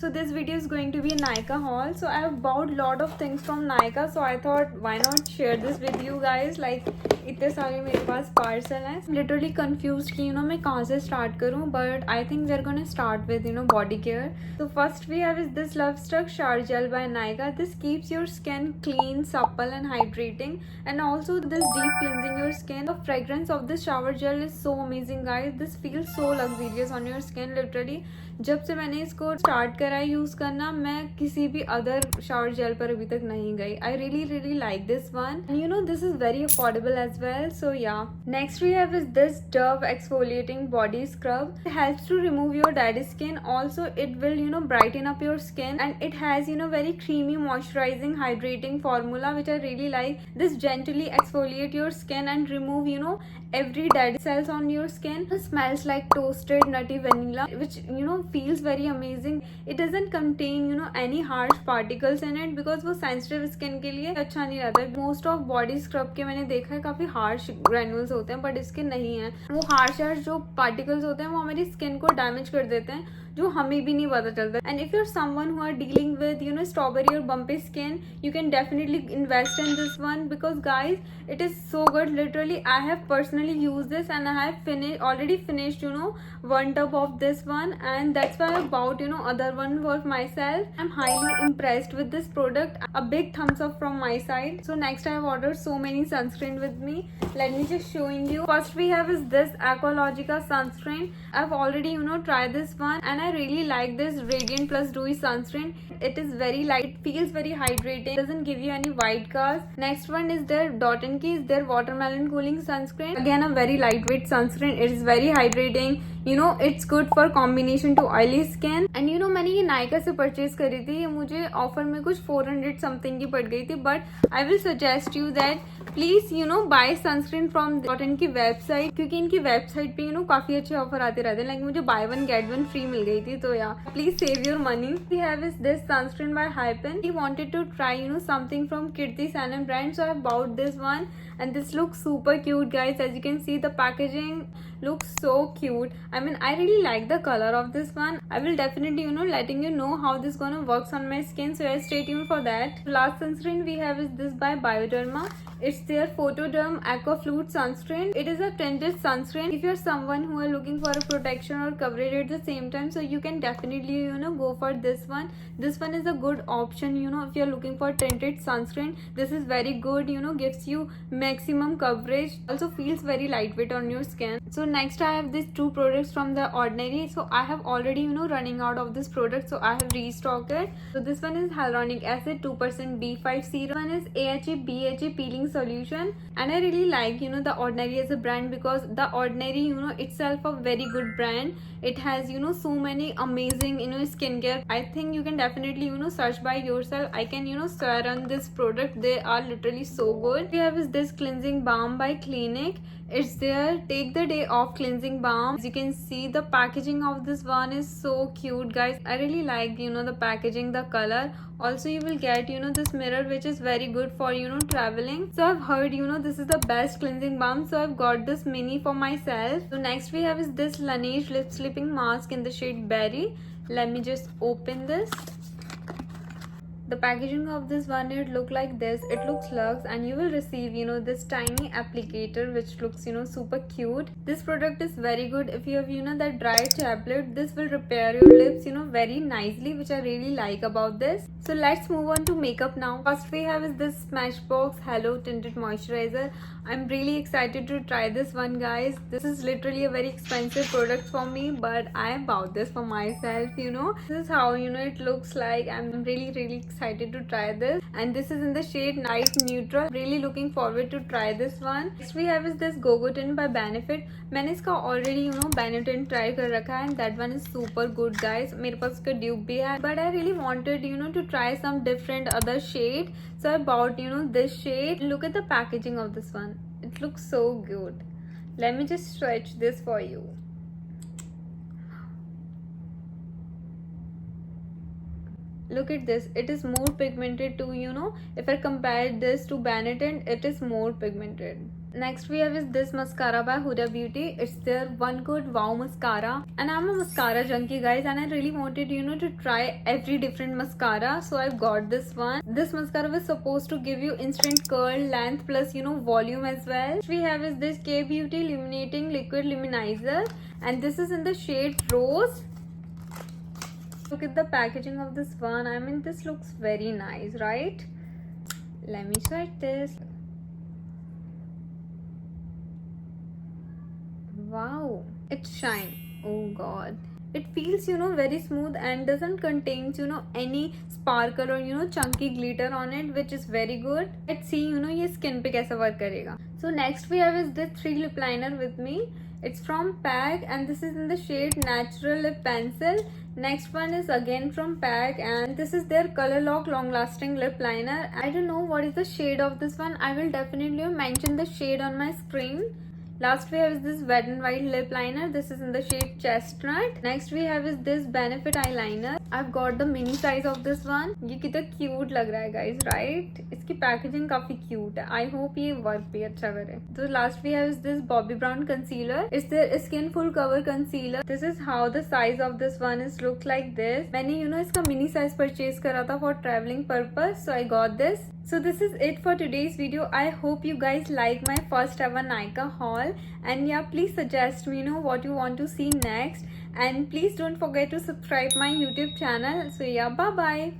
So this video is going to be a Nykaa haul. So I have bought lot of things from Nykaa, so I thought why not share this with you guys. Like इतने सारे मेरे पास parcel हैं. Literally confused कि मैं कहाँ से start करूँ, but I think we're gonna start with body care. So first we have is this Love Struck Shower Gel by Nykaa. This keeps your skin clean, supple and hydrating, and also this deep cleansing your skin. The fragrance of this shower gel is so amazing guys. This feels so luxurious on your skin. Literally जब से मैंने इसको start करा है use करना, मैं किसी भी अदर शावर जेल पर अभी तक नहीं गई. I really like this one. This is very affordable as well. So yeah next we have is this Dove exfoliating body scrub. It helps to remove your dead skin. Also it will brighten up your skin, and it has very creamy moisturizing hydrating formula which I really like. This gently exfoliate your skin and remove every dead cells on your skin. It smells like toasted nutty vanilla, which feels very amazing. It doesn't contain any harsh particles in it, because वो sensitive skin के लिए अच्छा नहीं रहता. Most of body scrub के मैंने देखा है काफी harsh granules होते हैं, but इसके नहीं है. वो harsh जो particles होते हैं वो हमारी skin को damage कर देते हैं, जो हमें भी नहीं पता चलता. And if you're someone who are dealing with strawberry और bumpy skin, you can definitely invest in this one, because guys it is so good. Literally I have personally use this and I have already finished one tub of this one, and that's why I bought other one for myself. I'm highly impressed with this product. A big thumbs up from my side. So next I have ordered so many sunscreen with me. Let me just showing you. First we have is this Aqualogica sunscreen. I've already tried this one, and I really like this Radiant Plus Dewy sunscreen. It is very light. It feels very hydrating. Doesn't give you any white cast. Next one is their Dot & Key, is their watermelon cooling sunscreen. Again a very lightweight sunscreen. It is very hydrating. It's good for combination to oily skin. And मैंने ये Nykaa से purchase करी थी. ये मुझे offer में कुछ 400 something की पड़ गई थी, but I will suggest you that please buy sunscreen from Dot & Key website, क्योंकि इनकी वेबसाइट पे काफी अच्छे ऑफर आते रहते हैं. लाइक मुझे buy one get one free मिल गई थी. तो या please save your money. We have is this sunscreen by Hypen. He wanted to try something from Kirti Sanon brand, so I bought this one, and this looks super cute guys. As you can see, the packaging looks so cute. I mean, I really like the color of this one. I will definitely letting you know how this gonna works on my skin, so stay tuned for that. Last sunscreen we have is this by Bioderma. It's their Photoderm Aqua Fluid sunscreen. It is a tinted sunscreen. If you're someone who are looking for a protection or coverage at the same time, so you can definitely go for this one. This one is a good option if you're looking for tinted sunscreen. This is very good. Gives you maximum coverage. Also feels very lightweight on your skin. So next I have these two products from The Ordinary. So I have already running out of this product, so I have restocked it. So this one is hyaluronic acid 2% B5 serum. One is AHA BHA peeling solution, and I really like The Ordinary as a brand, because The Ordinary itself a very good brand. It has so many amazing skincare. I think you can definitely search by yourself. I can swear on this product. They are literally so good. We have is this cleansing balm by Clinique. It's their Take the Day Off cleansing balm. As you can see, the packaging of this one is so cute guys. I really like the packaging, the color. Also you will get this mirror, which is very good for traveling. So I've heard this is the best cleansing balm, so I've got this mini for myself. So next we have is this Laneige lip sleeping mask in the shade Berry. Let me just open this. The packaging of this one, it look like this. It looks luxe, and you will receive this tiny applicator, which looks super cute. This product is very good if you have that dry tablet. This will repair your lips very nicely, which I really like about this. So let's move on to makeup now. First we have is this Smashbox Hello Tinted Moisturizer. I'm really excited to try this one guys. This is literally a very expensive product for me, but I bought this for myself. This is how it looks like. I'm really excited to try this, and this is in the shade Night Neutral. Really looking forward to try this one. Next we have is this Gogotin by Benefit. मैंने इसका already Benetton try कर रखा है, and that one is super good guys. मेरे पास उसका dupe भी है, but I really wanted to try some different other shade, so I bought this shade. Look at the packaging of this one. It looks so good. Let me just swatch this for you. Look at this. It is more pigmented too, if I compare this to Benetton, it is more pigmented. Next we have is this mascara by Huda Beauty. It's their One Good Wow mascara, and I'm a mascara junkie, guys, and I really wanted to try every different mascara, so I've got this one. This mascara was supposed to give you instant curl, length, plus volume as well. We have is this K Beauty Illuminating Liquid Luminizer, and this is in the shade Rose. Look at the packaging of this one. I mean, this looks very nice, right? Let me check this. Wow, it's shine. Oh god, it feels very smooth and doesn't contains any sparkle or chunky glitter on it, which is very good. Let's see ये skin पे कैसा work करेगा. So next we have is this 3 lip liner with me. It's from PAC, and this is in the shade Natural Lip Pencil. Next one is again from PAC, and this is their Color Lock Long Lasting Lip Liner. I don't know what is the shade of this one. I will definitely mention the shade on my screen. Last we have is this Wet n Wild lip liner. This is in the shade Chestnut. Next we have is this Benefit eyeliner. I've got the mini size of this one. ये कितना cute लग रहा है guys, right? इसकी packaging काफी cute है. I hope ये work भी अच्छा करे. So last we have is this Bobbi Brown concealer. It's the skin full cover concealer. This is how the size of this one is look like this. मैंने इसका mini size purchase करा था for traveling purpose, so I got this. So this is it for today's video. I hope you guys like my first ever Nykaa haul, and yeah, please suggest me what you want to see next, and please don't forget to subscribe my YouTube channel. So yeah, bye bye.